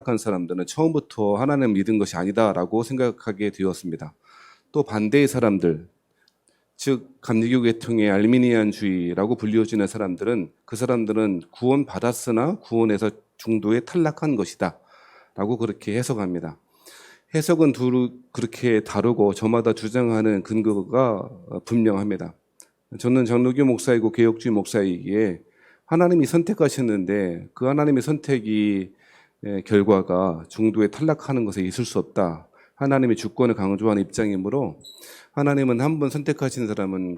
탈락한 사람들은 처음부터 하나님을 믿은 것이 아니다라고 생각하게 되었습니다. 또 반대의 사람들, 즉 감리교 계통의 알미니안주의라고 불리워지는 사람들은 그 사람들은 구원 받았으나 구원에서 중도에 탈락한 것이다 라고 그렇게 해석합니다. 해석은 그렇게 다르고 저마다 주장하는 근거가 분명합니다. 저는 장로교 목사이고 개혁주의 목사이기에 하나님이 선택하셨는데 그 하나님의 선택이 결과가 중도에 탈락하는 것에 있을 수 없다. 하나님의 주권을 강조하는 입장이므로 하나님은 한 번 선택하신 사람은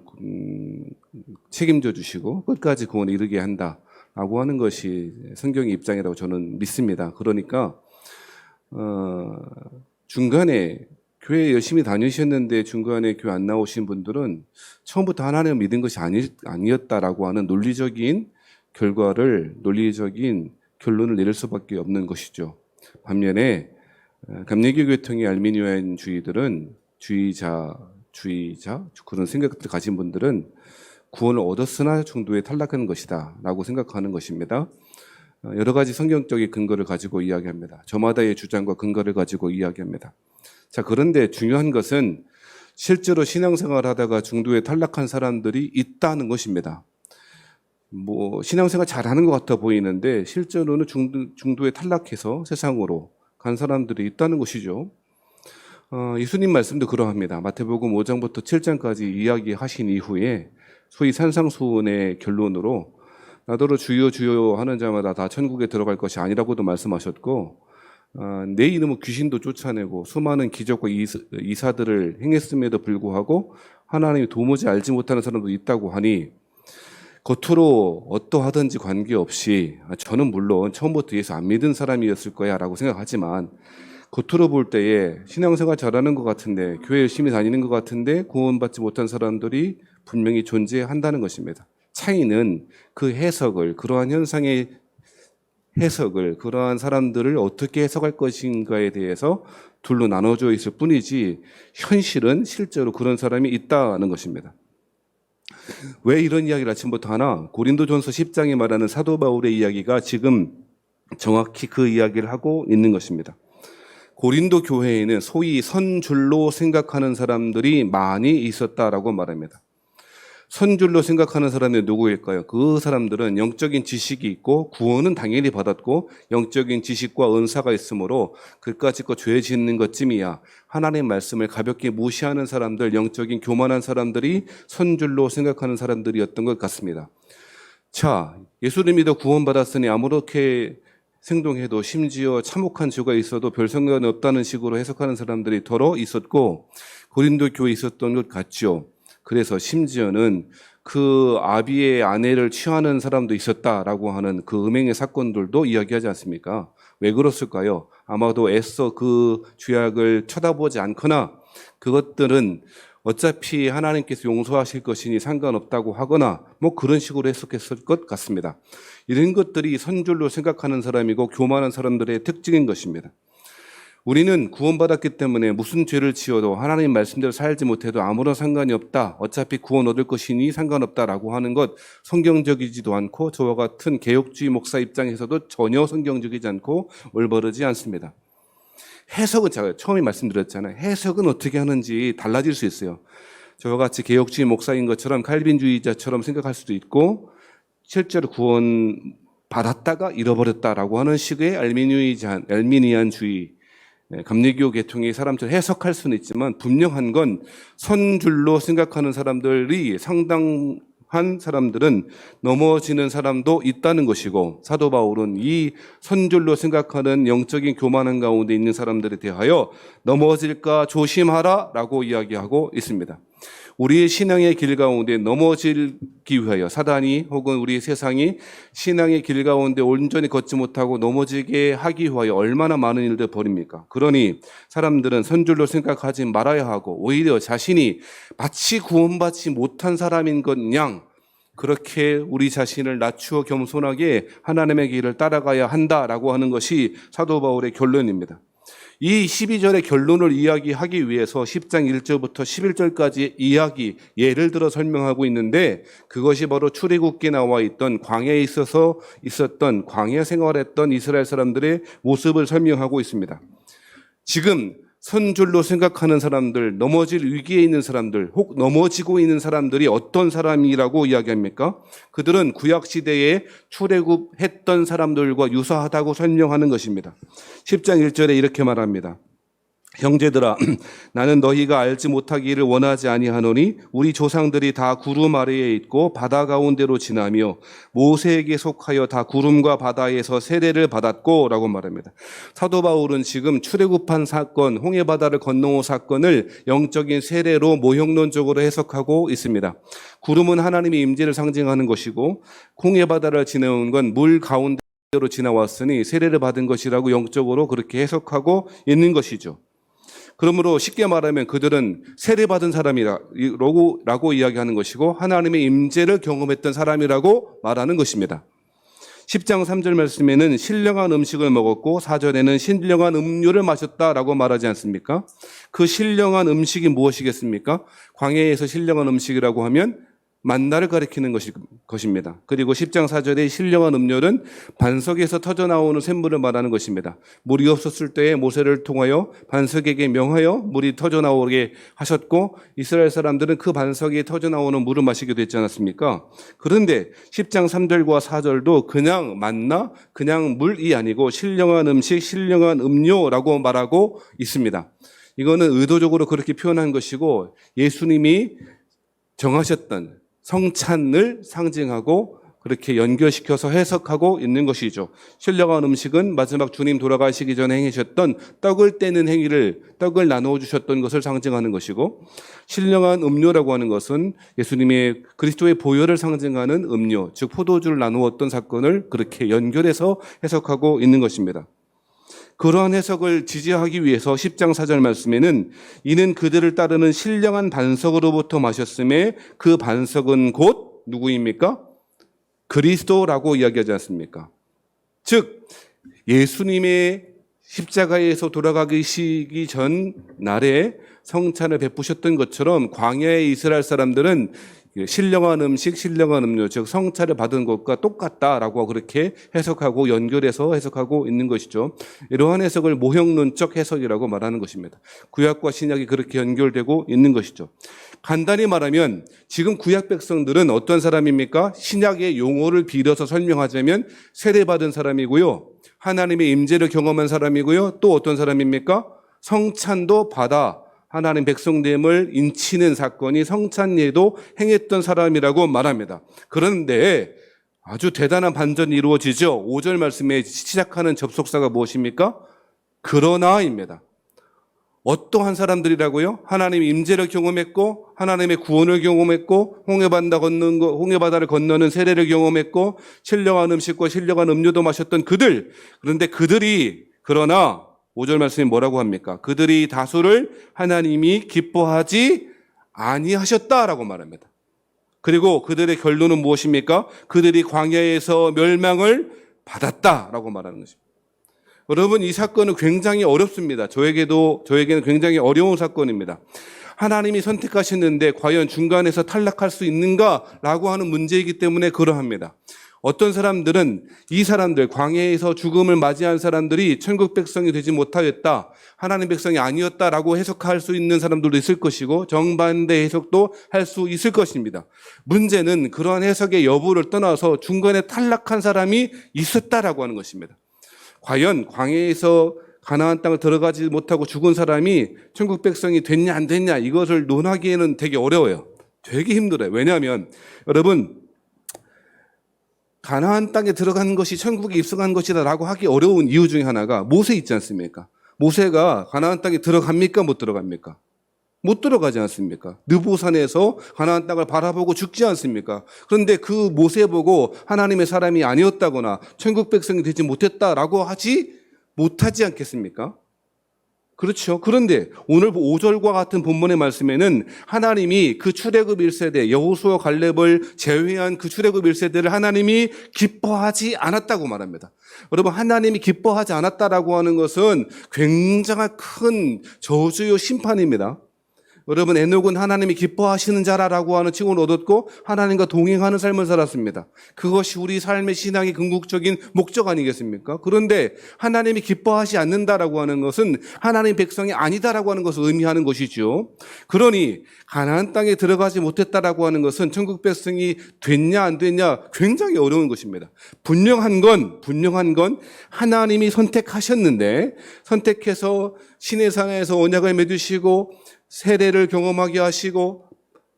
책임져 주시고 끝까지 구원에 이르게 한다라고 하는 것이 성경의 입장이라고 저는 믿습니다. 그러니까 중간에 교회 열심히 다니셨는데 중간에 교회 안 나오신 분들은 처음부터 하나님을 믿은 것이 아니었다라고 하는 논리적인 결론을 내릴 수밖에 없는 것이죠. 반면에 감리교 계통의 알미니안주의들은 주의자 그런 생각들 가진 분들은 구원을 얻었으나 중도에 탈락한 것이다 라고 생각하는 것입니다. 여러 가지 성경적인 근거를 가지고 이야기합니다. 저마다의 주장과 근거를 가지고 이야기합니다. 자, 그런데 중요한 것은 실제로 신앙생활을 하다가 중도에 탈락한 사람들이 있다는 것입니다. 신앙생활 잘하는 것 같아 보이는데 실제로는 중도에 탈락해서 세상으로 간 사람들이 있다는 것이죠. 예수님 말씀도 그러합니다. 마태복음 5장부터 7장까지 이야기하신 이후에 소위 산상수훈의 결론으로 나더러 주여 주여 하는 자마다 다 천국에 들어갈 것이 아니라고도 말씀하셨고 내 이름은 귀신도 쫓아내고 수많은 기적과 이사들을 행했음에도 불구하고 하나님이 도무지 알지 못하는 사람도 있다고 하니 겉으로 어떠하든지 관계없이 저는 물론 처음부터 예수 안 믿은 사람이었을 거야 라고 생각하지만 겉으로 볼 때에 신앙생활 잘하는 것 같은데 교회 열심히 다니는 것 같은데 구원받지 못한 사람들이 분명히 존재한다는 것입니다. 차이는 그 해석을 그러한 현상의 해석을 그러한 사람들을 어떻게 해석할 것인가에 대해서 둘로 나눠져 있을 뿐이지 현실은 실제로 그런 사람이 있다는 것입니다. 왜 이런 이야기를 아침부터 하나? 고린도전서 10장에 말하는 사도 바울의 이야기가 지금 정확히 그 이야기를 하고 있는 것입니다. 고린도 교회에는 소위 선줄로 생각하는 사람들이 많이 있었다라고 말합니다. 선줄로 생각하는 사람이 누구일까요? 그 사람들은 영적인 지식이 있고 구원은 당연히 받았고 영적인 지식과 은사가 있으므로 그까짓 죄 짓는 것쯤이야. 하나님의 말씀을 가볍게 무시하는 사람들, 영적인 교만한 사람들이 선줄로 생각하는 사람들이었던 것 같습니다. 자, 예수를 믿어 구원받았으니 아무렇게 생동해도 심지어 참혹한 죄가 있어도 별 상관이 없다는 식으로 해석하는 사람들이 더러 있었고 고린도 교회에 있었던 것 같죠. 그래서 심지어는 그 아비의 아내를 취하는 사람도 있었다라고 하는 그 음행의 사건들도 이야기하지 않습니까? 왜 그렇을까요? 아마도 애써 그 죄악을 쳐다보지 않거나 그것들은 어차피 하나님께서 용서하실 것이니 상관없다고 하거나 그런 식으로 해석했을 것 같습니다. 이런 것들이 선줄로 생각하는 사람이고 교만한 사람들의 특징인 것입니다. 우리는 구원받았기 때문에 무슨 죄를 지어도 하나님 말씀대로 살지 못해도 아무런 상관이 없다. 어차피 구원 얻을 것이니 상관없다라고 하는 것 성경적이지도 않고 저와 같은 개혁주의 목사 입장에서도 전혀 성경적이지 않고 올바르지 않습니다. 해석은 제가 처음에 말씀드렸잖아요. 해석은 어떻게 하는지 달라질 수 있어요. 저와 같이 개혁주의 목사인 것처럼 칼빈주의자처럼 생각할 수도 있고 실제로 구원 받았다가 잃어버렸다라고 하는 식의 알미니안주의 감리교 계통의 사람처럼 해석할 수는 있지만 분명한 건 선줄로 생각하는 사람들이 상당한 사람들은 넘어지는 사람도 있다는 것이고 사도 바울은 이 선줄로 생각하는 영적인 교만한 가운데 있는 사람들에 대하여 넘어질까 조심하라 라고 이야기하고 있습니다. 우리의 신앙의 길 가운데 넘어지기 위하여 사단이 혹은 우리 세상이 신앙의 길 가운데 온전히 걷지 못하고 넘어지게 하기 위하여 얼마나 많은 일들 벌입니까? 그러니 사람들은 선줄로 생각하지 말아야 하고 오히려 자신이 마치 구원받지 못한 사람인 것 양 그렇게 우리 자신을 낮추어 겸손하게 하나님의 길을 따라가야 한다라고 하는 것이 사도 바울의 결론입니다. 이 12절의 결론을 이야기하기 위해서 10장 1절부터 11절까지 이야기, 예를 들어 설명하고 있는데 그것이 바로 출애굽기에 나와 있던 광야에 있었던 광야 생활했던 이스라엘 사람들의 모습을 설명하고 있습니다. 지금 선줄로 생각하는 사람들, 넘어질 위기에 있는 사람들, 혹 넘어지고 있는 사람들이 어떤 사람이라고 이야기합니까? 그들은 구약시대에 출애굽했던 사람들과 유사하다고 설명하는 것입니다. 10장 1절에 이렇게 말합니다. 형제들아, 나는 너희가 알지 못하기를 원하지 아니하노니 우리 조상들이 다 구름 아래에 있고 바다 가운데로 지나며 모세에게 속하여 다 구름과 바다에서 세례를 받았고 라고 말합니다. 사도 바울은 지금 출애굽한 사건, 홍해바다를 건너온 사건을 영적인 세례로 모형론적으로 해석하고 있습니다. 구름은 하나님의 임재를 상징하는 것이고 홍해바다를 지나온 건 물 가운데로 지나왔으니 세례를 받은 것이라고 영적으로 그렇게 해석하고 있는 것이죠. 그러므로 쉽게 말하면 그들은 세례받은 사람이라고 이야기하는 것이고 하나님의 임재를 경험했던 사람이라고 말하는 것입니다. 10장 3절 말씀에는 신령한 음식을 먹었고 4절에는 신령한 음료를 마셨다라고 말하지 않습니까? 그 신령한 음식이 무엇이겠습니까? 광야에서 신령한 음식이라고 하면 만나를 가리키는 것입니다. 그리고 10장 4절의 신령한 음료는 반석에서 터져나오는 샘물을 말하는 것입니다. 물이 없었을 때에 모세를 통하여 반석에게 명하여 물이 터져나오게 하셨고 이스라엘 사람들은 그 반석에 터져나오는 물을 마시게 됐지 않았습니까? 그런데 10장 3절과 4절도 그냥 만나, 그냥 물이 아니고 신령한 음식, 신령한 음료라고 말하고 있습니다. 이거는 의도적으로 그렇게 표현한 것이고 예수님이 정하셨던 성찬을 상징하고 그렇게 연결시켜서 해석하고 있는 것이죠. 신령한 음식은 마지막 주님 돌아가시기 전에 행하셨던 떡을 떼는 행위를, 떡을 나누어 주셨던 것을 상징하는 것이고 신령한 음료라고 하는 것은 예수님의 그리스도의 보혈을 상징하는 음료, 즉 포도주를 나누었던 사건을 그렇게 연결해서 해석하고 있는 것입니다. 그러한 해석을 지지하기 위해서 10장 4절 말씀에는 이는 그들을 따르는 신령한 반석으로부터 마셨음에 그 반석은 곧 누구입니까? 그리스도라고 이야기하지 않습니까? 즉 예수님의 십자가에서 돌아가시기 전 날에 성찬을 베푸셨던 것처럼 광야의 이스라엘 사람들은 신령한 음식, 신령한 음료, 즉 성찬을 받은 것과 똑같다라고 그렇게 해석하고 연결해서 해석하고 있는 것이죠. 이러한 해석을 모형론적 해석이라고 말하는 것입니다. 구약과 신약이 그렇게 연결되고 있는 것이죠. 간단히 말하면 지금 구약 백성들은 어떤 사람입니까? 신약의 용어를 빌어서 설명하자면 세례받은 사람이고요. 하나님의 임재를 경험한 사람이고요. 또 어떤 사람입니까? 성찬도 받아 하나님 백성됨을 인치는 사건이 성찬예도 행했던 사람이라고 말합니다. 그런데 아주 대단한 반전이 이루어지죠. 5절 말씀에 시작하는 접속사가 무엇입니까? 그러나입니다. 어떠한 사람들이라고요? 하나님의 임재를 경험했고 하나님의 구원을 경험했고 홍해바다를 건너는 세례를 경험했고 신령한 음식과 신령한 음료도 마셨던 그들. 그런데 그러나 5절 말씀이 뭐라고 합니까? 그들이 다수를 하나님이 기뻐하지 아니하셨다라고 말합니다. 그리고 그들의 결론은 무엇입니까? 그들이 광야에서 멸망을 받았다라고 말하는 것입니다. 여러분, 이 사건은 굉장히 어렵습니다. 저에게는 굉장히 어려운 사건입니다. 하나님이 선택하셨는데 과연 중간에서 탈락할 수 있는가라고 하는 문제이기 때문에 그러합니다. 어떤 사람들은 이 사람들, 광야에서 죽음을 맞이한 사람들이 천국 백성이 되지 못하였다, 하나님 백성이 아니었다라고 해석할 수 있는 사람들도 있을 것이고 정반대 해석도 할 수 있을 것입니다. 문제는 그러한 해석의 여부를 떠나서 중간에 탈락한 사람이 있었다라고 하는 것입니다. 과연 광야에서 가나안 땅을 들어가지 못하고 죽은 사람이 천국 백성이 됐냐 안 됐냐 이것을 논하기에는 되게 어려워요. 되게 힘들어요. 왜냐하면 여러분, 가나안 땅에 들어간 것이 천국에 입성한 것이다라고 하기 어려운 이유 중에 하나가 모세 있지 않습니까? 모세가 가나안 땅에 들어갑니까? 못 들어갑니까? 못 들어가지 않습니까? 느보산에서 가나안 땅을 바라보고 죽지 않습니까? 그런데 그 모세 보고 하나님의 사람이 아니었다거나 천국 백성이 되지 못했다라고 하지 못하지 않겠습니까? 그렇죠. 그런데 오늘 5절과 같은 본문의 말씀에는 하나님이 그 출애굽 1세대 여호수아 갈렙을 제외한 그 출애굽 1세대를 하나님이 기뻐하지 않았다고 말합니다. 여러분, 하나님이 기뻐하지 않았다라고 하는 것은 굉장히 큰 저주요 심판입니다. 여러분, 에녹은 하나님이 기뻐하시는 자라라고 하는 칭호를 얻었고 하나님과 동행하는 삶을 살았습니다. 그것이 우리 삶의 신앙의 궁극적인 목적 아니겠습니까? 그런데 하나님이 기뻐하지 않는다라고 하는 것은 하나님 백성이 아니다라고 하는 것을 의미하는 것이죠. 그러니 가나안 땅에 들어가지 못했다라고 하는 것은 천국 백성이 됐냐 안 됐냐 굉장히 어려운 것입니다. 분명한 건 하나님이 선택하셨는데, 선택해서 시내산에서 언약을 맺으시고 세례를 경험하게 하시고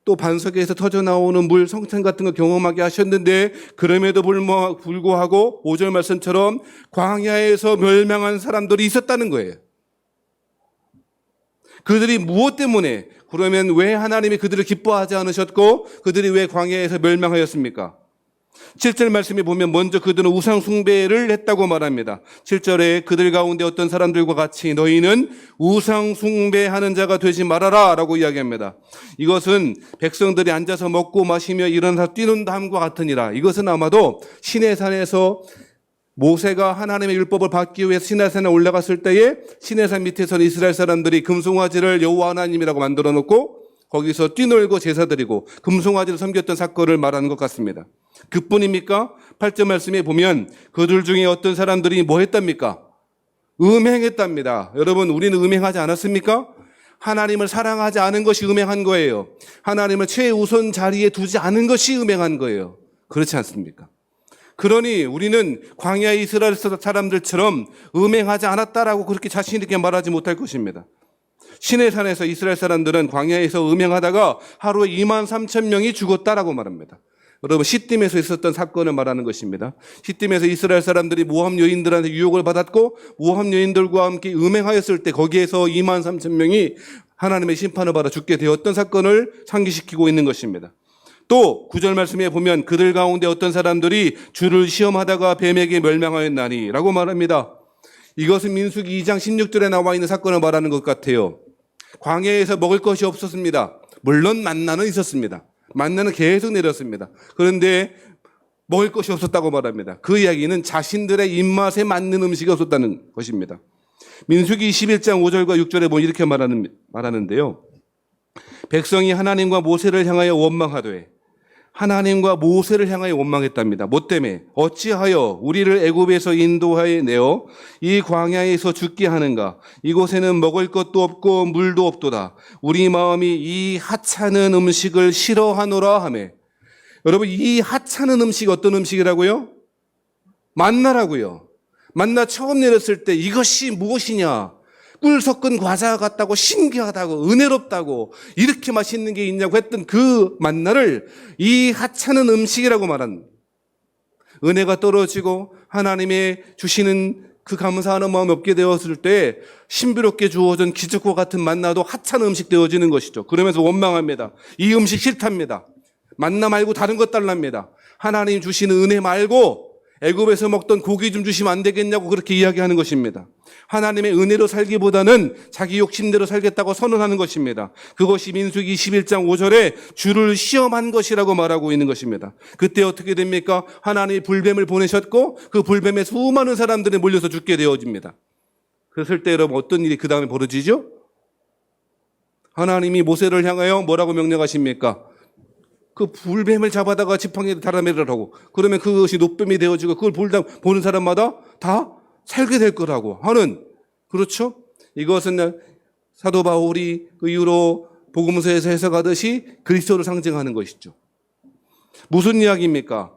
또 반석에서 터져나오는 물 성찬 같은 거 경험하게 하셨는데, 그럼에도 불구하고 5절 말씀처럼 광야에서 멸망한 사람들이 있었다는 거예요. 그들이 무엇 때문에, 그러면 왜 하나님이 그들을 기뻐하지 않으셨고 그들이 왜 광야에서 멸망하였습니까? 7절 말씀에 보면 먼저 그들은 우상 숭배를 했다고 말합니다. 7절에 그들 가운데 어떤 사람들과 같이 너희는 우상 숭배하는 자가 되지 말아라 라고 이야기합니다. 이것은 백성들이 앉아서 먹고 마시며 일어나서 뛰는 담과 같으니라. 이것은 아마도 시내산에서 모세가 하나님의 율법을 받기 위해서 시내산에 올라갔을 때에 시내산 밑에서는 이스라엘 사람들이 금송아지를 여호와 하나님이라고 만들어 놓고 거기서 뛰놀고 제사드리고 금송아지를 섬겼던 사건을 말하는 것 같습니다. 그뿐입니까? 8절 말씀에 보면 그들 중에 어떤 사람들이 뭐 했답니까? 음행했답니다. 여러분, 우리는 음행하지 않았습니까? 하나님을 사랑하지 않은 것이 음행한 거예요. 하나님을 최우선 자리에 두지 않은 것이 음행한 거예요. 그렇지 않습니까? 그러니 우리는 광야 이스라엘 사람들처럼 음행하지 않았다라고 그렇게 자신 있게 말하지 못할 것입니다. 시내산에서 이스라엘 사람들은 광야에서 음행하다가 하루에 23,000명이 죽었다라고 말합니다. 여러분, 시딤에서 있었던 사건을 말하는 것입니다. 시딤에서 이스라엘 사람들이 모함 여인들한테 유혹을 받았고 모함 여인들과 함께 음행하였을 때 거기에서 23,000명이 하나님의 심판을 받아 죽게 되었던 사건을 상기시키고 있는 것입니다. 또 9절 말씀에 보면 그들 가운데 어떤 사람들이 주를 시험하다가 뱀에게 멸망하였나니 라고 말합니다. 이것은 민수기 2장 16절에 나와 있는 사건을 말하는 것 같아요. 광야에서 먹을 것이 없었습니다. 물론 만나는 있었습니다. 만나는 계속 내렸습니다. 그런데 먹을 것이 없었다고 말합니다. 그 이야기는 자신들의 입맛에 맞는 음식이 없었다는 것입니다. 민수기 21장 5절과 6절에 보면 이렇게 말하는데요. 백성이 하나님과 모세를 향하여 원망하되, 하나님과 모세를 향하여 원망했답니다. 뭐 때문에? 어찌하여 우리를 애굽에서 인도하여 내어 이 광야에서 죽게 하는가? 이곳에는 먹을 것도 없고 물도 없도다. 우리 마음이 이 하찮은 음식을 싫어하노라 하매. 여러분, 이 하찮은 음식 어떤 음식이라고요? 만나라고요. 만나 처음 내렸을 때 이것이 무엇이냐? 꿀 섞은 과자 같다고, 신기하다고, 은혜롭다고, 이렇게 맛있는 게 있냐고 했던 그 만나를 이 하찮은 음식이라고 말한, 은혜가 떨어지고 하나님의 주시는 그 감사하는 마음이 없게 되었을 때 신비롭게 주어진 기적과 같은 만나도 하찮은 음식 되어지는 것이죠. 그러면서 원망합니다. 이 음식 싫답니다. 만나 말고 다른 것 달랍니다. 하나님 주시는 은혜 말고 애굽에서 먹던 고기 좀 주시면 안 되겠냐고 그렇게 이야기하는 것입니다. 하나님의 은혜로 살기보다는 자기 욕심대로 살겠다고 선언하는 것입니다. 그것이 민수기 21장 5절에 주를 시험한 것이라고 말하고 있는 것입니다. 그때 어떻게 됩니까? 하나님이 불뱀을 보내셨고 그 불뱀에 수많은 사람들이 몰려서 죽게 되어집니다. 그랬을 때 여러분 어떤 일이 그 다음에 벌어지죠? 하나님이 모세를 향하여 뭐라고 명령하십니까? 그 불뱀을 잡아다가 지팡이에 달아내라고. 그러면 그것이 노뱀이 되어지고 그걸 보는 사람마다 다 살게 될 거라고 하는, 그렇죠? 이것은 사도 바울이 그 이후로 복음서에서 해석하듯이 그리스도를 상징하는 것이죠. 무슨 이야기입니까?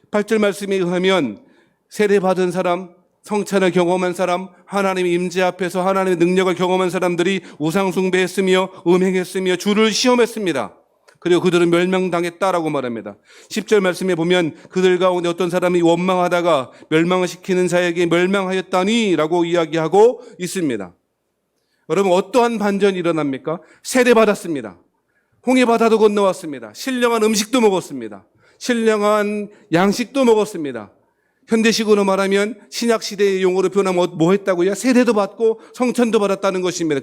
8절 말씀에 의하면 세례받은 사람, 성찬을 경험한 사람, 하나님의 임재 앞에서 하나님의 능력을 경험한 사람들이 우상숭배했으며 음행했으며 주를 시험했습니다. 그리고 그들은 멸망당했다라고 말합니다. 10절 말씀에 보면 그들 가운데 어떤 사람이 원망하다가 멸망을 시키는 자에게 멸망하였다니 라고 이야기하고 있습니다. 여러분, 어떠한 반전이 일어납니까? 세례받았습니다. 홍해바다도 건너왔습니다. 신령한 음식도 먹었습니다. 신령한 양식도 먹었습니다. 현대식으로 말하면 신약시대의 용어로 표현하면 뭐 했다고요? 세례도 받고 성천도 받았다는 것입니다.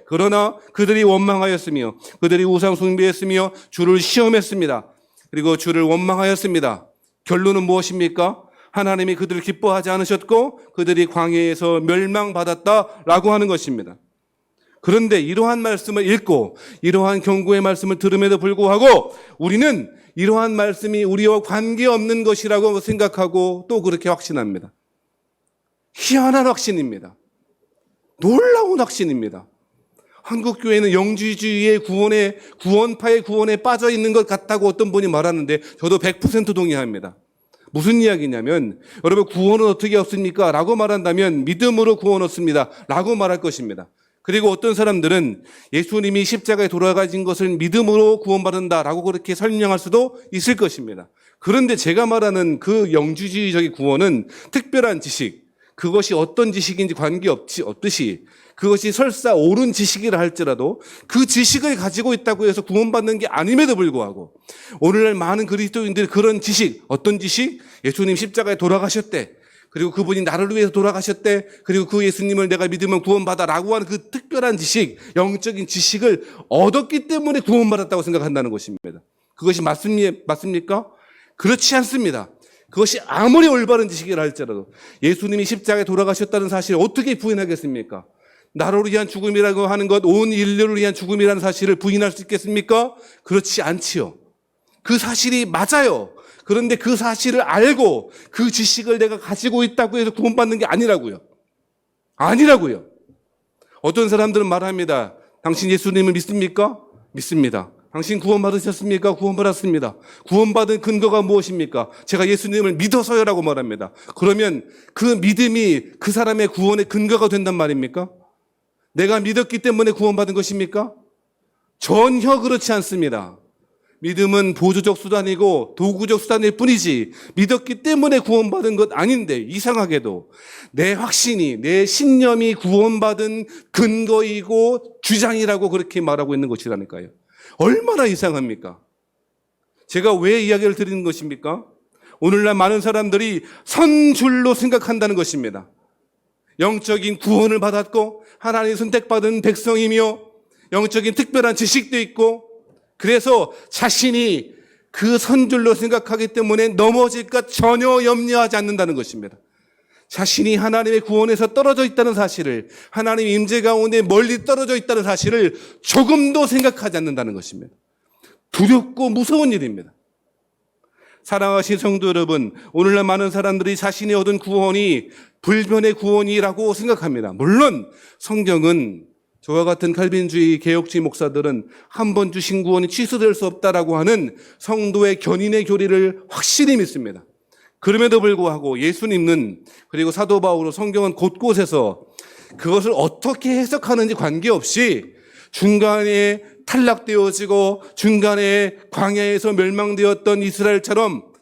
그러나 그들이 원망하였으며 그들이 우상 숭배했으며 주를 시험했습니다. 그리고 주를 원망하였습니다. 결론은 무엇입니까? 하나님이 그들을 기뻐하지 않으셨고 그들이 광야에서 멸망받았다라고 하는 것입니다. 그런데 이러한 말씀을 읽고 이러한 경고의 말씀을 들음에도 불구하고 우리는 이러한 말씀이 우리와 관계없는 것이라고 생각하고 또 그렇게 확신합니다. 희한한 확신입니다. 놀라운 확신입니다. 한국교회는 영지주의의 구원파의 구원에 빠져 있는 것 같다고 어떤 분이 말하는데 저도 100% 동의합니다. 무슨 이야기냐면 여러분 구원은 어떻게 얻습니까? 라고 말한다면 믿음으로 구원 얻습니다. 라고 말할 것입니다. 그리고 어떤 사람들은 예수님이 십자가에 돌아가신 것을 믿음으로 구원받는다라고 그렇게 설명할 수도 있을 것입니다. 그런데 제가 말하는 그 영지주의적인 구원은 특별한 지식, 그것이 어떤 지식인지 관계없듯이 그것이 설사 옳은 지식이라 할지라도 그 지식을 가지고 있다고 해서 구원받는 게 아님에도 불구하고 오늘날 많은 그리스도인들이 그런 지식, 어떤 지식? 예수님 십자가에 돌아가셨대. 그리고 그분이 나를 위해서 돌아가셨대. 그리고 그 예수님을 내가 믿으면 구원받아라고 하는 그 특별한 지식, 영적인 지식을 얻었기 때문에 구원받았다고 생각한다는 것입니다. 그것이 맞습니까? 그렇지 않습니다. 그것이 아무리 올바른 지식이라 할지라도 예수님이 십자가에 돌아가셨다는 사실을 어떻게 부인하겠습니까? 나를 위한 죽음이라고 하는 것, 온 인류를 위한 죽음이라는 사실을 부인할 수 있겠습니까? 그렇지 않지요. 그 사실이 맞아요. 그런데 그 사실을 알고 그 지식을 내가 가지고 있다고 해서 구원받는 게 아니라고요. 아니라고요. 어떤 사람들은 말합니다. 당신 예수님을 믿습니까? 믿습니다. 당신 구원받으셨습니까? 구원받았습니다. 구원받은 근거가 무엇입니까? 제가 예수님을 믿어서요라고 말합니다. 그러면 그 믿음이 그 사람의 구원의 근거가 된단 말입니까? 내가 믿었기 때문에 구원받은 것입니까? 전혀 그렇지 않습니다. 믿음은 보조적 수단이고 도구적 수단일 뿐이지 믿었기 때문에 구원받은 것 아닌데 이상하게도 내 확신이, 내 신념이 구원받은 근거이고 주장이라고 그렇게 말하고 있는 것이라니까요. 얼마나 이상합니까? 제가 왜 이야기를 드리는 것입니까? 오늘날 많은 사람들이 선줄로 생각한다는 것입니다. 영적인 구원을 받았고 하나님 선택받은 백성이며 영적인 특별한 지식도 있고 그래서 자신이 그 선줄로 생각하기 때문에 넘어질까 전혀 염려하지 않는다는 것입니다. 자신이 하나님의 구원에서 떨어져 있다는 사실을, 하나님의 임재 가운데 멀리 떨어져 있다는 사실을 조금도 생각하지 않는다는 것입니다. 두렵고 무서운 일입니다. 사랑하신 성도 여러분, 오늘날 많은 사람들이 자신이 얻은 구원이 불변의 구원이라고 생각합니다. 물론 성경은 저와 같은 칼빈주의 개혁주의 목사들은 한 번 주신 구원이 취소될 수 없다라고 하는 성도의 견인의 교리를 확실히 믿습니다. 그럼에도 불구하고 예수님은 그리고 사도 바울은 성경은 곳곳에서 그것을 어떻게 해석하는지 관계없이 중간에 탈락되어지고 중간에 광야에서 멸망되었던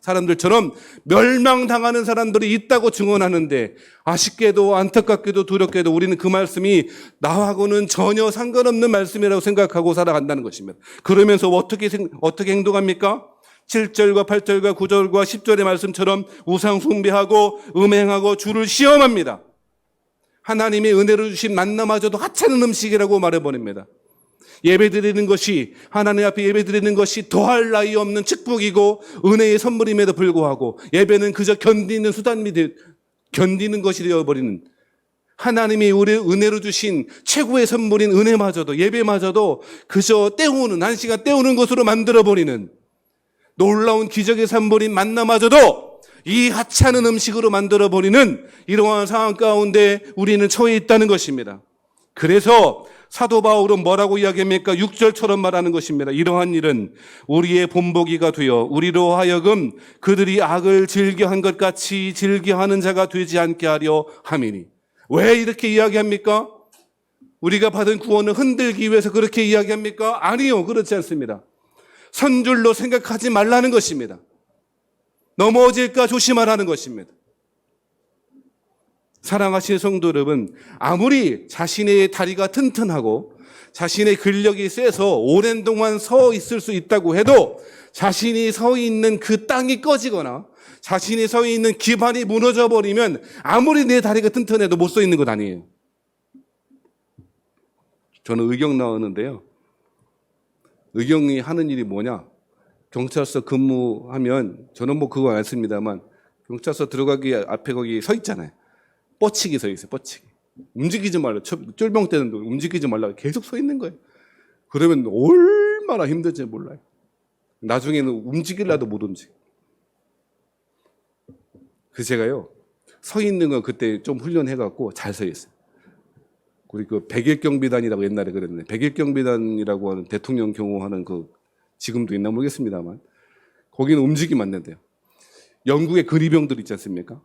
사람들처럼 멸망당하는 사람들이 있다고 증언하는데 아쉽게도 안타깝게도 두렵게도 우리는 그 말씀이 나하고는 전혀 상관없는 말씀이라고 생각하고 살아간다는 것입니다. 그러면서 어떻게 행동합니까? 7절과 8절과 9절과 10절의 말씀처럼 우상 숭배하고 음행하고 주를 시험합니다. 하나님의 은혜로 주신 만나마저도 하찮은 음식이라고 말해버립니다. 예배드리는 것이 하나님 앞에 예배드리는 것이 더할 나위 없는 축복이고 은혜의 선물임에도 불구하고 예배는 그저 견디는 수단이 견디는 것이 되어버리는 하나님이 우리 은혜로 주신 최고의 선물인 은혜마저도 예배마저도 그저 때우는 한 시간 때우는 것으로 만들어버리는 놀라운 기적의 선물인 만나마저도 이 하찮은 음식으로 만들어버리는 이러한 상황 가운데 우리는 처해 있다는 것입니다. 그래서 사도 바울은 뭐라고 이야기합니까? 6절처럼 말하는 것입니다. 이러한 일은 우리의 본보기가 되어 우리로 하여금 그들이 악을 즐겨한 것 같이 즐겨하는 자가 되지 않게 하려 함이니. 왜 이렇게 이야기합니까? 우리가 받은 구원을 흔들기 위해서 그렇게 이야기합니까? 아니요, 그렇지 않습니다. 선줄로 생각하지 말라는 것입니다. 넘어질까 조심하라는 것입니다. 사랑하시는 성도 여러분, 아무리 자신의 다리가 튼튼하고 자신의 근력이 세서 오랜 동안 서 있을 수 있다고 해도 자신이 서 있는 그 땅이 꺼지거나 자신이 서 있는 기반이 무너져 버리면 아무리 내 다리가 튼튼해도 못 서 있는 것 아니에요. 저는 의경 나왔는데요. 의경이 하는 일이 뭐냐? 경찰서 근무하면, 저는 뭐 그거 안 했습니다만, 경찰서 들어가기 앞에 거기 서 있잖아요. 뻗치기 서 있어요, 뻗치기. 움직이지 말라. 쫄병 때는 움직이지 말라. 계속 서 있는 거예요. 그러면 얼마나 힘든지 몰라요. 나중에는 움직이려도 못 움직여. 그래서 제가요, 서 있는 건 그때 좀 훈련해갖고 잘 서 있어요. 우리 그 백일경비단이라고 옛날에 그랬는데, 백일경비단이라고 하는 대통령 경호하는 그, 지금도 있나 모르겠습니다만, 거기는 움직이면 안 된대요. 영국의 근위병들 있지 않습니까?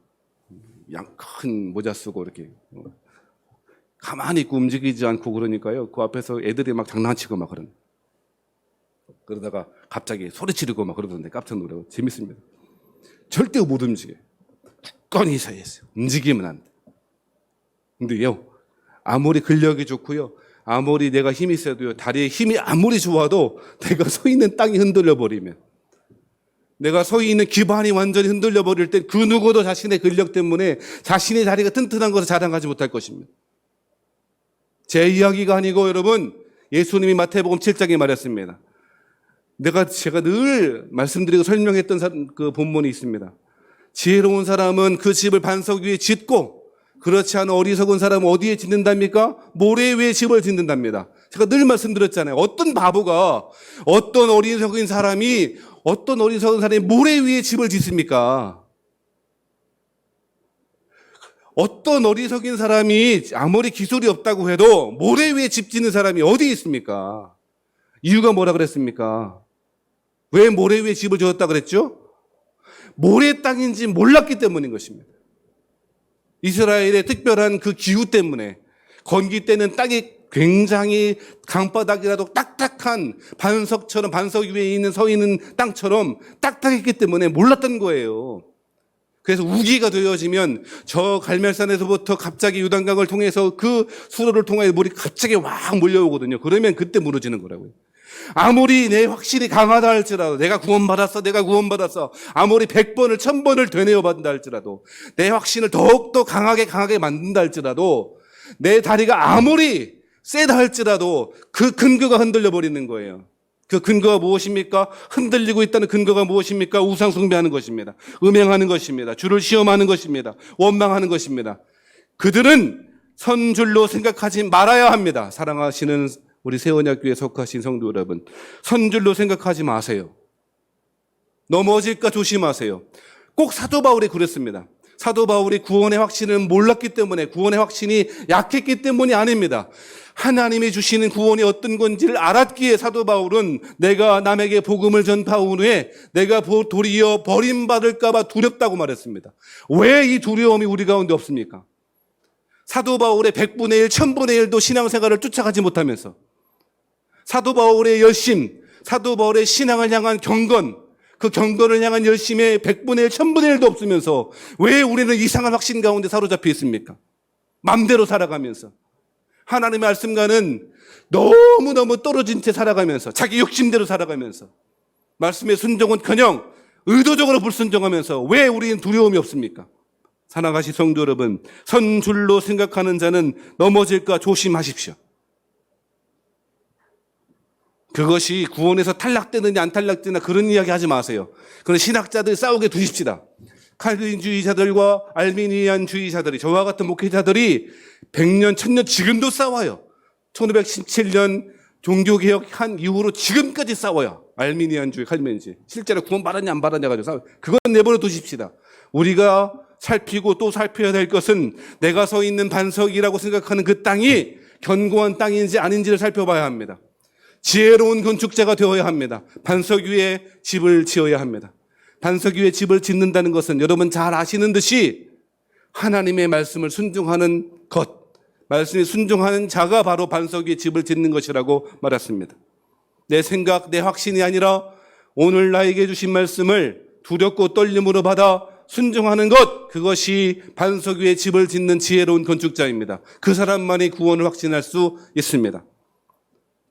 큰 모자 쓰고 이렇게 가만히 있고 움직이지 않고 그러니까요. 그 앞에서 애들이 막 장난치고 막 그러다가 갑자기 소리 지르고 막 그러던데 깜짝 놀라고 재밌습니다. 절대 못 움직여요. 굳건히 서 있어요. 움직이면 안 돼. 근데요, 아무리 근력이 좋고요, 아무리 내가 힘이 세도요, 다리에 힘이 아무리 좋아도 내가 서 있는 땅이 흔들려 버리면, 내가 서 있는 기반이 완전히 흔들려 버릴 때 그 누구도 자신의 근력 때문에 자신의 다리가 튼튼한 것을 자랑하지 못할 것입니다. 제 이야기가 아니고 여러분, 예수님이 마태복음 7장에 말했습니다. 제가 늘 말씀드리고 설명했던 그 본문이 있습니다. 지혜로운 사람은 그 집을 반석 위에 짓고, 그렇지 않은 어리석은 사람은 어디에 짓는답니까? 모래 위에 집을 짓는답니다. 제가 늘 말씀드렸잖아요. 어떤 바보가, 어떤 어리석은 사람이 모래 위에 집을 짓습니까? 어떤 어리석은 사람이 아무리 기술이 없다고 해도 모래 위에 집 짓는 사람이 어디 있습니까? 이유가 뭐라 그랬습니까? 왜 모래 위에 집을 지었다 그랬죠? 모래 땅인지 몰랐기 때문인 것입니다. 이스라엘의 특별한 그 기후 때문에, 건기 때는 땅이 굉장히 강바닥이라도 딱딱한 반석처럼, 반석 위에 서 있는 땅처럼 딱딱했기 때문에 몰랐던 거예요. 그래서 우기가 되어지면 저 갈멜산에서부터 갑자기 요단강을 통해서 그 수로를 통해 물이 갑자기 확 몰려오거든요. 그러면 그때 무너지는 거라고요. 아무리 내 확신이 강하다 할지라도, 내가 구원받았어. 아무리 100번을 1000번을 되뇌어 받는다 할지라도, 내 확신을 더욱더 강하게 만든다 할지라도, 내 다리가 아무리 세다 할지라도 그 근거가 흔들려 버리는 거예요. 그 근거가 무엇입니까? 흔들리고 있다는 근거가 무엇입니까? 우상 숭배하는 것입니다. 음행하는 것입니다. 주를 시험하는 것입니다. 원망하는 것입니다. 그들은 선 줄로 생각하지 말아야 합니다. 사랑하시는 우리 세원야교에 속하신 성도 여러분, 선 줄로 생각하지 마세요. 넘어질까 조심하세요. 꼭 사도 바울이 그랬습니다. 사도 바울이 구원의 확신을 몰랐기 때문에, 구원의 확신이 약했기 때문이 아닙니다. 하나님이 주시는 구원이 어떤 건지를 알았기에 사도 바울은 내가 남에게 복음을 전파한 후에 내가 도리어 버림받을까 봐 두렵다고 말했습니다. 왜 이 두려움이 우리 가운데 없습니까? 사도 바울의 100분의 1, 1000분의 1도 신앙생활을 쫓아가지 못하면서, 사도 바울의 열심, 사도 바울의 신앙을 향한 경건, 그 경건을 향한 열심에 100분의 1, 1000분의 1도 없으면서 왜 우리는 이상한 확신 가운데 사로잡혀 있습니까? 맘대로 살아가면서, 하나님의 말씀과는 너무너무 떨어진 채 살아가면서, 자기 욕심대로 살아가면서, 말씀의 순종은커녕 의도적으로 불순종하면서 왜 우리는 두려움이 없습니까? 사랑하신 성도 여러분, 선 줄로 생각하는 자는 넘어질까 조심하십시오. 그것이 구원에서 탈락되느냐 안 탈락되느냐 그런 이야기 하지 마세요. 그런 신학자들 싸우게 두십시다. 칼빈주의자들과 알미니안주의자들이, 저와 같은 목회자들이 100년, 1000년 지금도 싸워요. 1517년 종교개혁한 이후로 지금까지 싸워요. 알미니안주의, 칼빈주의. 실제로 구원 받았냐 안 받았냐 가지고 싸워요. 그건 내버려 두십시다. 우리가 살피고 또 살펴야 될 것은 내가 서 있는 반석이라고 생각하는 그 땅이 견고한 땅인지 아닌지를 살펴봐야 합니다. 지혜로운 건축자가 되어야 합니다. 반석 위에 집을 지어야 합니다. 반석 위에 집을 짓는다는 것은 여러분 잘 아시는 듯이 하나님의 말씀을 순종하는 것, 말씀에 순종하는 자가 바로 반석 위에 집을 짓는 것이라고 말했습니다. 내 생각, 내 확신이 아니라 오늘 나에게 주신 말씀을 두렵고 떨림으로 받아 순종하는 것, 그것이 반석 위에 집을 짓는 지혜로운 건축자입니다. 그 사람만이 구원을 확신할 수 있습니다.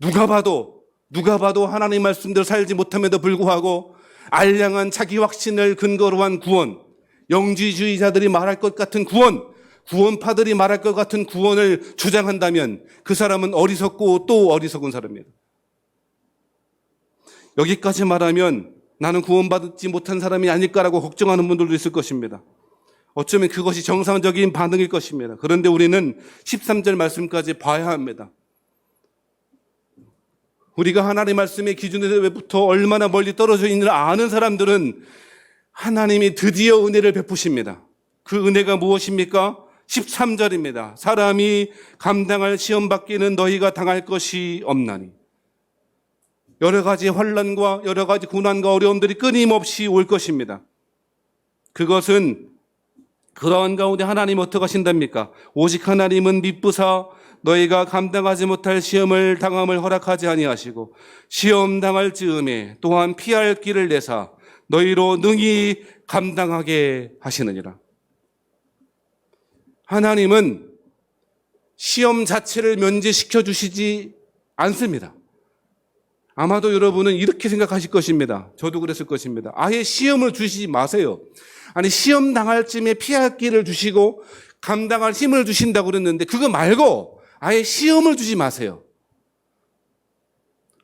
누가 봐도 하나님 말씀대로 살지 못함에도 불구하고 알량한 자기 확신을 근거로 한 구원, 영지주의자들이 말할 것 같은 구원, 구원파들이 말할 것 같은 구원을 주장한다면 그 사람은 어리석고 또 어리석은 사람입니다. 여기까지 말하면 나는 구원받지 못한 사람이 아닐까라고 걱정하는 분들도 있을 것입니다. 어쩌면 그것이 정상적인 반응일 것입니다. 그런데 우리는 13절 말씀까지 봐야 합니다. 우리가 하나님의 말씀의 기준으로부터 얼마나 멀리 떨어져 있는지를 아는 사람들은 하나님이 드디어 은혜를 베푸십니다. 그 은혜가 무엇입니까? 13절입니다. 사람이 감당할 시험 받기는 너희가 당할 것이 없나니. 여러 가지 환난과 여러 가지 고난과 어려움들이 끊임없이 올 것입니다. 그것은 그러한 가운데 하나님 어떻게 하신답니까? 오직 하나님은 미쁘사 너희가 감당하지 못할 시험을 당함을 허락하지 아니하시고 시험 당할 즈음에 또한 피할 길을 내사 너희로 능히 감당하게 하시느니라. 하나님은 시험 자체를 면제시켜 주시지 않습니다. 아마도 여러분은 이렇게 생각하실 것입니다. 저도 그랬을 것입니다. 아예 시험을 주시지 마세요. 아니 시험 당할 쯤에 피할 길을 주시고 감당할 힘을 주신다고 그랬는데 그거 말고 아예 시험을 주지 마세요.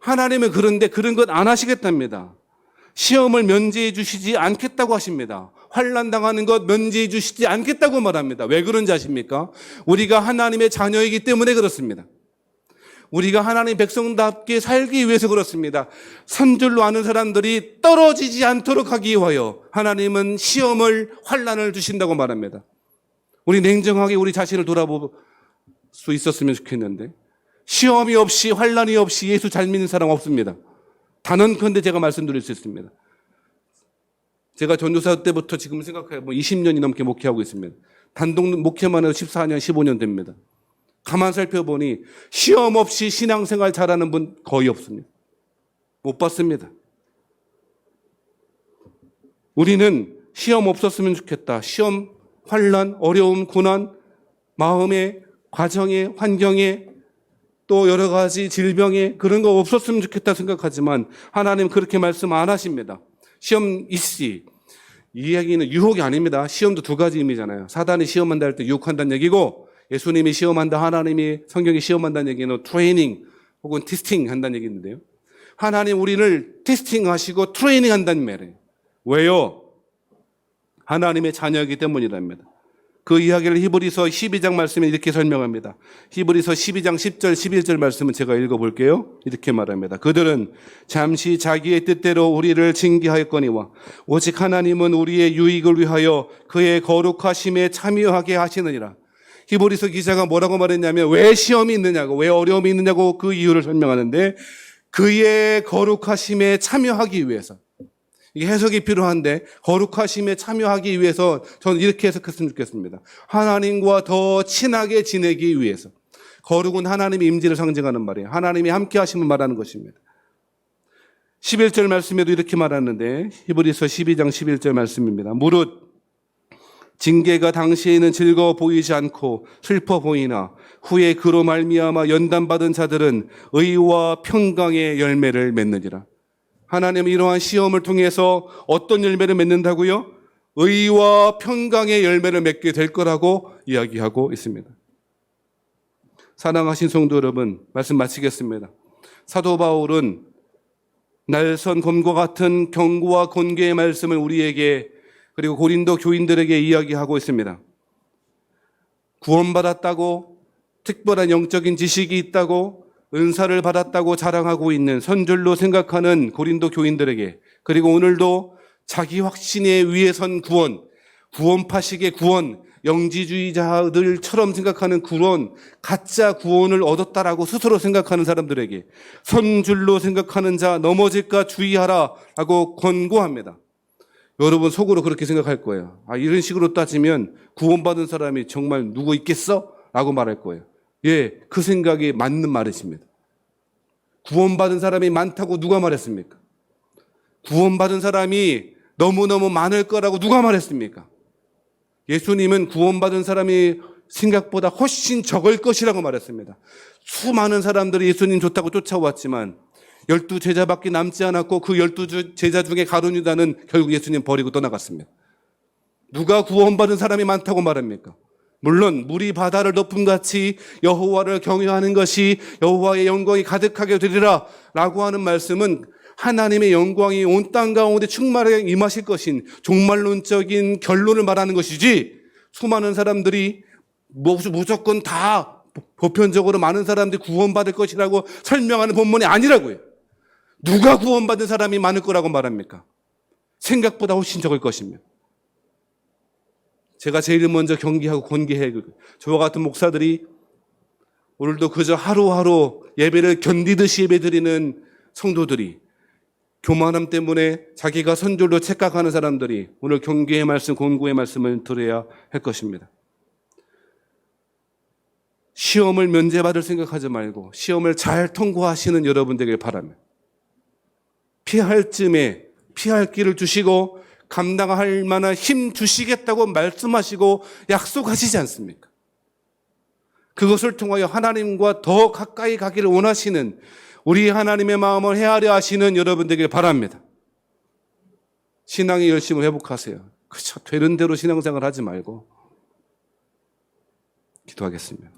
하나님은 그런데 그런 것 안 하시겠답니다. 시험을 면제해 주시지 않겠다고 하십니다. 환난 당하는 것 면제해 주시지 않겠다고 말합니다. 왜 그런지 아십니까? 우리가 하나님의 자녀이기 때문에 그렇습니다. 우리가 하나님의 백성답게 살기 위해서 그렇습니다. 선줄로 아는 사람들이 떨어지지 않도록 하기 위하여 하나님은 시험을 환난을 주신다고 말합니다. 우리 냉정하게 우리 자신을 돌아볼 수 있었으면 좋겠는데 시험이 없이 환난이 없이 예수 잘 믿는 사람 없습니다. 단언컨대 제가 말씀드릴 수 있습니다. 제가 전도사 때부터 지금 생각해 20년이 넘게 목회하고 있습니다. 단독 목회만 해도 14년, 15년 됩니다. 가만 살펴보니 시험 없이 신앙생활 잘하는 분 거의 없습니다. 못 봤습니다. 우리는 시험 없었으면 좋겠다. 시험, 환난, 어려움, 고난, 마음의 과정에, 환경에 또 여러 가지 질병에 그런 거 없었으면 좋겠다 생각하지만 하나님 그렇게 말씀 안 하십니다. 시험 있시. 이 이야기는 유혹이 아닙니다. 시험도 두 가지 의미잖아요. 사단이 시험한다 할 때 유혹한다는 얘기고 예수님이 시험한다, 하나님이 성경이 시험한다는 얘기는 트레이닝 혹은 테스팅 한다는 얘기인데요. 하나님 우리를 테스팅 하시고 트레이닝 한다는 말이에요. 왜요? 하나님의 자녀이기 때문이랍니다. 그 이야기를 히브리서 12장 말씀에 이렇게 설명합니다. 히브리서 12장 10절, 11절 말씀은 제가 읽어볼게요. 이렇게 말합니다. 그들은 잠시 자기의 뜻대로 우리를 징계하였거니와 오직 하나님은 우리의 유익을 위하여 그의 거룩하심에 참여하게 하시느니라. 히브리서 기자가 뭐라고 말했냐면 왜 시험이 있느냐고, 왜 어려움이 있느냐고 그 이유를 설명하는데 그의 거룩하심에 참여하기 위해서. 이게 해석이 필요한데 거룩하심에 참여하기 위해서 저는 이렇게 해석했으면 좋겠습니다. 하나님과 더 친하게 지내기 위해서. 거룩은 하나님의 임재를 상징하는 말이에요. 하나님이 함께 하시면 말하는 것입니다. 11절 말씀에도 이렇게 말하는데 히브리서 12장 11절 말씀입니다. 무릇 징계가 당시에는 즐거워 보이지 않고 슬퍼 보이나 후에 그로 말미암아 연단받은 자들은 의와 평강의 열매를 맺느니라. 하나님은 이러한 시험을 통해서 어떤 열매를 맺는다고요? 의와 평강의 열매를 맺게 될 거라고 이야기하고 있습니다. 사랑하신 성도 여러분, 말씀 마치겠습니다. 사도 바울은 날선 검과 같은 경고와 권계의 말씀을 우리에게 그리고 고린도 교인들에게 이야기하고 있습니다. 구원받았다고 특별한 영적인 지식이 있다고 은사를 받았다고 자랑하고 있는 선줄로 생각하는 고린도 교인들에게 그리고 오늘도 자기 확신에 위에 선 구원, 구원파식의 구원, 영지주의자들처럼 생각하는 구원, 가짜 구원을 얻었다라고 스스로 생각하는 사람들에게 선줄로 생각하는 자 넘어질까 주의하라 라고 권고합니다. 여러분 속으로 그렇게 생각할 거예요. 이런 식으로 따지면 구원받은 사람이 정말 누구 있겠어? 라고 말할 거예요. 예, 그 생각이 맞는 말이십니다. 구원받은 사람이 많다고 누가 말했습니까? 구원받은 사람이 너무너무 많을 거라고 누가 말했습니까? 예수님은 구원받은 사람이 생각보다 훨씬 적을 것이라고 말했습니다. 수많은 사람들이 예수님 좋다고 쫓아왔지만 12 제자밖에 남지 않았고 그 12 제자 중에 가룟 유다는 결국 예수님 버리고 떠나갔습니다. 누가 구원받은 사람이 많다고 말합니까? 물론 물이 바다를 덮음같이 여호와를 경외하는 것이 여호와의 영광이 가득하게 되리라 라고 하는 말씀은 하나님의 영광이 온 땅 가운데 충만하게 임하실 것인 종말론적인 결론을 말하는 것이지, 수많은 사람들이 무조건 다 보편적으로 많은 사람들이 구원받을 것이라고 설명하는 본문이 아니라고요. 누가 구원받은 사람이 많을 거라고 말합니까? 생각보다 훨씬 적을 것입니다. 제가 제일 먼저 경계하고 권계해, 저와 같은 목사들이 오늘도 그저 하루하루 예배를 견디듯이 예배드리는 성도들이, 교만함 때문에 자기가 선줄로 착각하는 사람들이 오늘 경계의 말씀, 권고의 말씀을 들어야 할 것입니다. 시험을 면제받을 생각하지 말고 시험을 잘 통과하시는 여러분 되길 바랍니다. 피할 쯤에 피할 길을 주시고 감당할 만한 힘 주시겠다고 말씀하시고 약속하시지 않습니까? 그것을 통하여 하나님과 더 가까이 가기를 원하시는, 우리 하나님의 마음을 헤아려 하시는 여러분 되길 바랍니다. 신앙의 열심을 회복하세요. 그렇죠. 되는 대로 신앙생활 하지 말고. 기도하겠습니다.